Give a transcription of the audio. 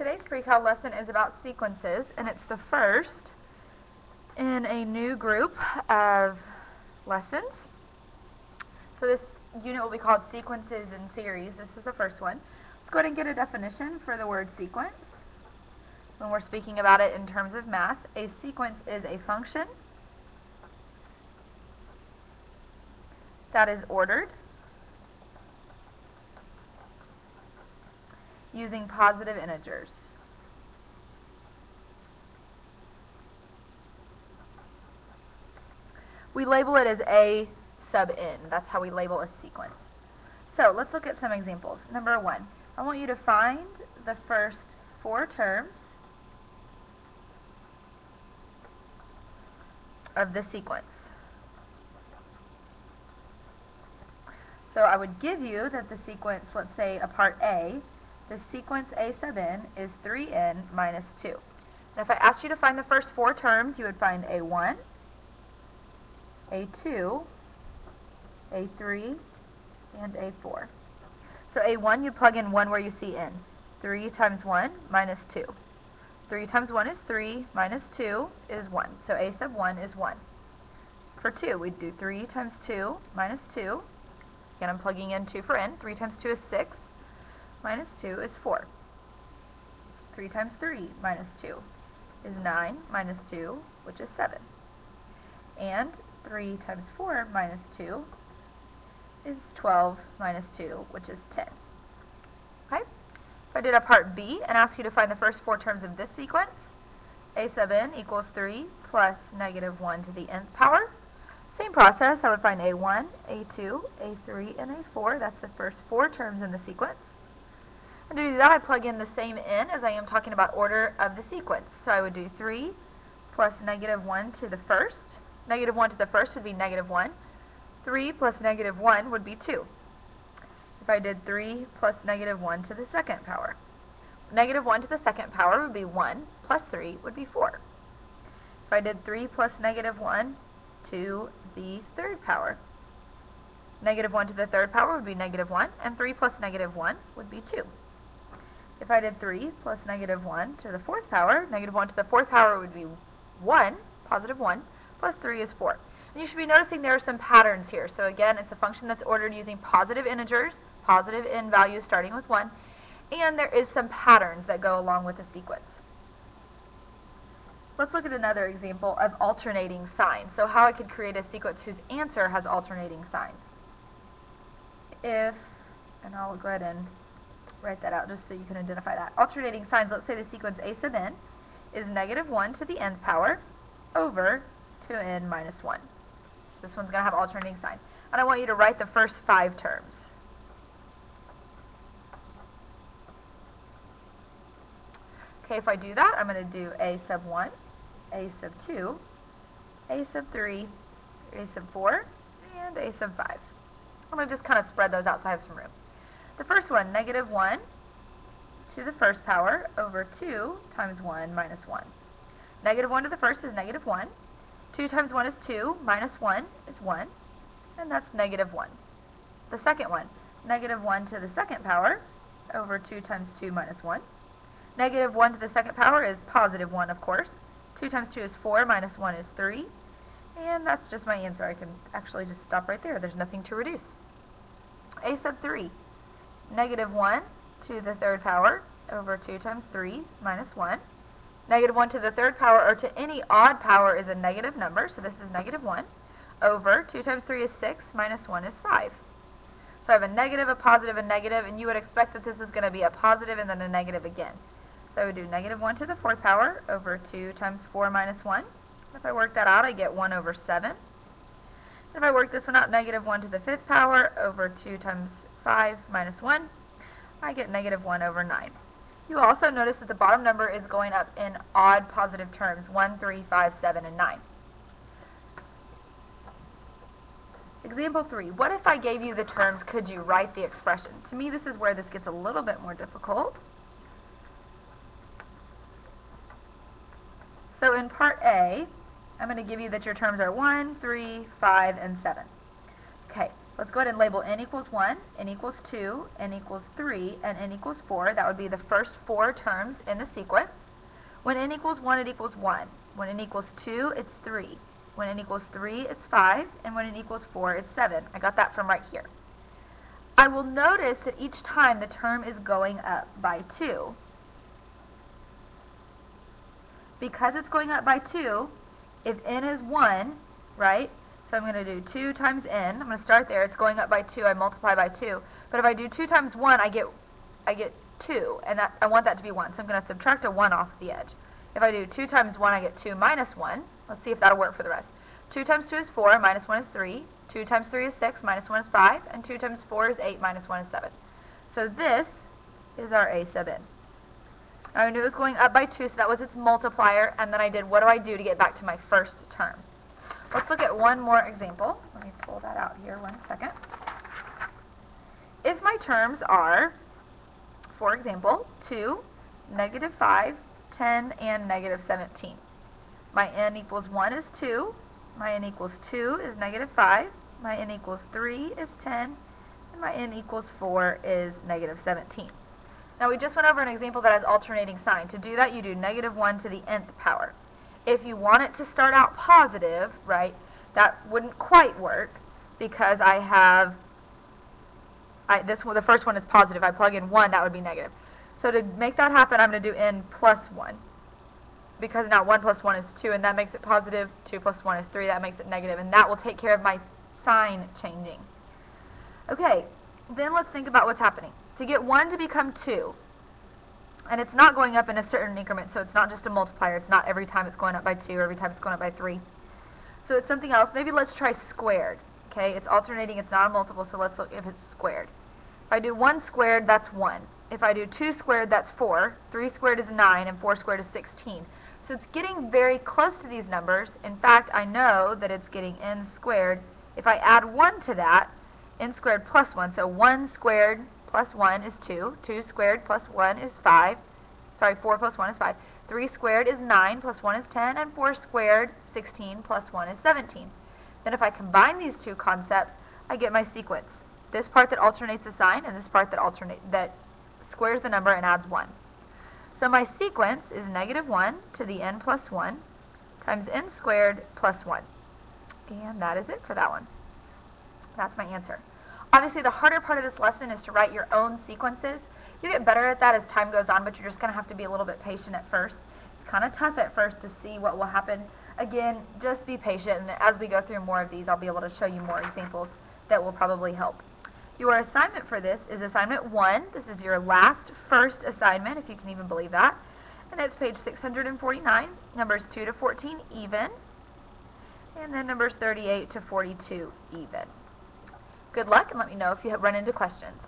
Today's pre-cal lesson is about sequences, and it's the first in a new group of lessons. So this unit will be called Sequences in Series. This is the first one. Let's go ahead and get a definition for the word sequence. When we're speaking about it in terms of math, a sequence is a function that is ordered using positive integers. We label it as A sub n. That's how we label a sequence. So let's look at some examples. Number one, I want you to find the first 4 terms of the sequence. So I would give you that the sequence, let's say a part A, the sequence A sub n is 3n minus 2. And if I asked you to find the first 4 terms, you would find A1, A2, A3, and A4. So A1, you plug in 1 where you see n. 3 times 1 minus 2. 3 times 1 is 3, minus 2 is 1. So A sub 1 is 1. For 2, we'd do 3 times 2 minus 2. Again, I'm plugging in 2 for n. 3 times 2 is 6. Minus 2 is 4. 3 times 3 minus 2 is 9 minus 2, which is 7. And 3 times 4 minus 2 is 12 minus 2, which is 10. Okay? If I did a part B and asked you to find the first 4 terms of this sequence, A sub n equals 3 plus negative 1 to the nth power. Same process, I would find A1, A2, A3, and A4. That's the first 4 terms in the sequence. And to do that, I plug in the same n as I am talking about order of the sequence. So I would do 3 plus negative 1 to the first. Negative 1 to the first would be negative 1. 3 plus negative 1 would be 2. If I did 3 plus negative 1 to the second power. Negative 1 to the second power would be 1, plus 3 would be 4. If I did 3 plus negative 1 to the third power. Negative 1 to the third power would be negative 1, and 3 plus negative 1 would be 2. If I did 3 plus negative 1 to the fourth power, negative 1 to the fourth power would be 1, positive 1, plus 3 is 4. And you should be noticing there are some patterns here. So again, it's a function that's ordered using positive integers, positive n values starting with 1, and there is some patterns that go along with the sequence. Let's look at another example of alternating signs. So how I could create a sequence whose answer has alternating signs. If, and I'll go ahead and write that out just so you can identify that. Alternating signs, let's say the sequence A sub n is negative 1 to the nth power over 2n minus 1. So this one's going to have alternating sign. And I want you to write the first 5 terms. Okay, if I do that, I'm going to do A sub 1, A sub 2, A sub 3, A sub 4, and A sub 5. I'm going to just kind of spread those out so I have some room. The first one, negative 1 to the first power over 2 times 1 minus 1. Negative 1 to the first is negative 1. 2 times 1 is 2, minus 1 is 1, and that's negative 1. The second one, negative 1 to the second power over 2 times 2 minus 1. Negative 1 to the second power is positive 1, of course. 2 times 2 is 4, minus 1 is 3. And that's just my answer. I can actually just stop right there. There's nothing to reduce. A sub 3, negative 1 to the third power over 2 times 3 minus 1. Negative 1 to the third power, or to any odd power, is a negative number. So this is negative 1 over 2 times 3 is 6, minus 1 is 5. So I have a negative, a positive, a negative, and you would expect that this is going to be a positive and then a negative again. So I would do negative 1 to the fourth power over 2 times 4 minus 1. If I work that out, I get 1 over 7. If I work this one out, negative 1 to the fifth power over 2 times 5 minus 1, I get negative 1 over 9. You also notice that the bottom number is going up in odd positive terms, 1, 3, 5, 7, and 9. Example 3, what if I gave you the terms, could you write the expression? To me, this is where this gets a little bit more difficult. So in part A, I'm going to give you that your terms are 1, 3, 5, and 7. Okay, Let's go ahead and label n equals 1, n equals 2, n equals 3, and n equals 4. That would be the first 4 terms in the sequence. When n equals 1, it equals 1. When n equals 2, it's 3. When n equals 3, it's 5. And when n equals 4, it's 7. I got that from right here. I will notice that each time the term is going up by 2. Because it's going up by 2, if n is 1, right? So I'm going to do 2 times n. I'm going to start there. It's going up by 2. I multiply by 2. But if I do 2 times 1, I get 2. And I want that to be 1. So I'm going to subtract a 1 off the edge. If I do 2 times 1, I get 2 minus 1. Let's see if that'll work for the rest. 2 times 2 is 4. Minus 1 is 3. 2 times 3 is 6. Minus 1 is 5. And 2 times 4 is 8. Minus 1 is 7. So this is our a sub n. I knew it was going up by 2, so that was its multiplier. And then I did, what do I do to get back to my first term? Let's look at one more example. Let me pull that out here 1 second. If my terms are, for example, 2, negative 5, 10, and negative 17. My n equals 1 is 2. My n equals 2 is negative 5. My n equals 3 is 10. And my n equals 4 is negative 17. Now we just went over an example that has alternating sign. To do that, you do negative 1 to the nth power. If you want it to start out positive, right, that wouldn't quite work because I have, the first one is positive. I plug in 1, that would be negative. So to make that happen, I'm going to do n plus 1. Because now 1 plus 1 is 2, and that makes it positive. 2 plus 1 is 3, that makes it negative, and that will take care of my sign changing. Okay, then let's think about what's happening. To get 1 to become 2, and it's not going up in a certain increment, so it's not just a multiplier. It's not every time it's going up by 2 or every time it's going up by 3. So it's something else. Maybe let's try squared. Okay, it's alternating. It's not a multiple, so let's look if it's squared. If I do 1 squared, that's 1. If I do 2 squared, that's 4. 3 squared is 9, and 4 squared is 16. So it's getting very close to these numbers. In fact, I know that it's getting n squared. If I add 1 to that, n squared plus 1, so 1 squared plus 1 is 2. 2 squared plus 1 is 5. Sorry, 4 plus 1 is 5. 3 squared is 9 plus 1 is 10. And 4 squared, 16 plus 1 is 17. Then if I combine these two concepts, I get my sequence. This part that alternates the sign and this part that squares the number and adds 1. So my sequence is negative 1 to the n plus 1 times n squared plus 1. And that is it for that one. That's my answer. Obviously, the harder part of this lesson is to write your own sequences. You get better at that as time goes on, but you're just going to have to be a little bit patient at first. It's kind of tough at first to see what will happen. Again, just be patient, and as we go through more of these, I'll be able to show you more examples that will probably help. Your assignment for this is assignment 1. This is your first assignment, if you can even believe that. And it's page 649, numbers 2 to 14 even, and then numbers 38 to 42 even. Good luck, and let me know if you have run into questions.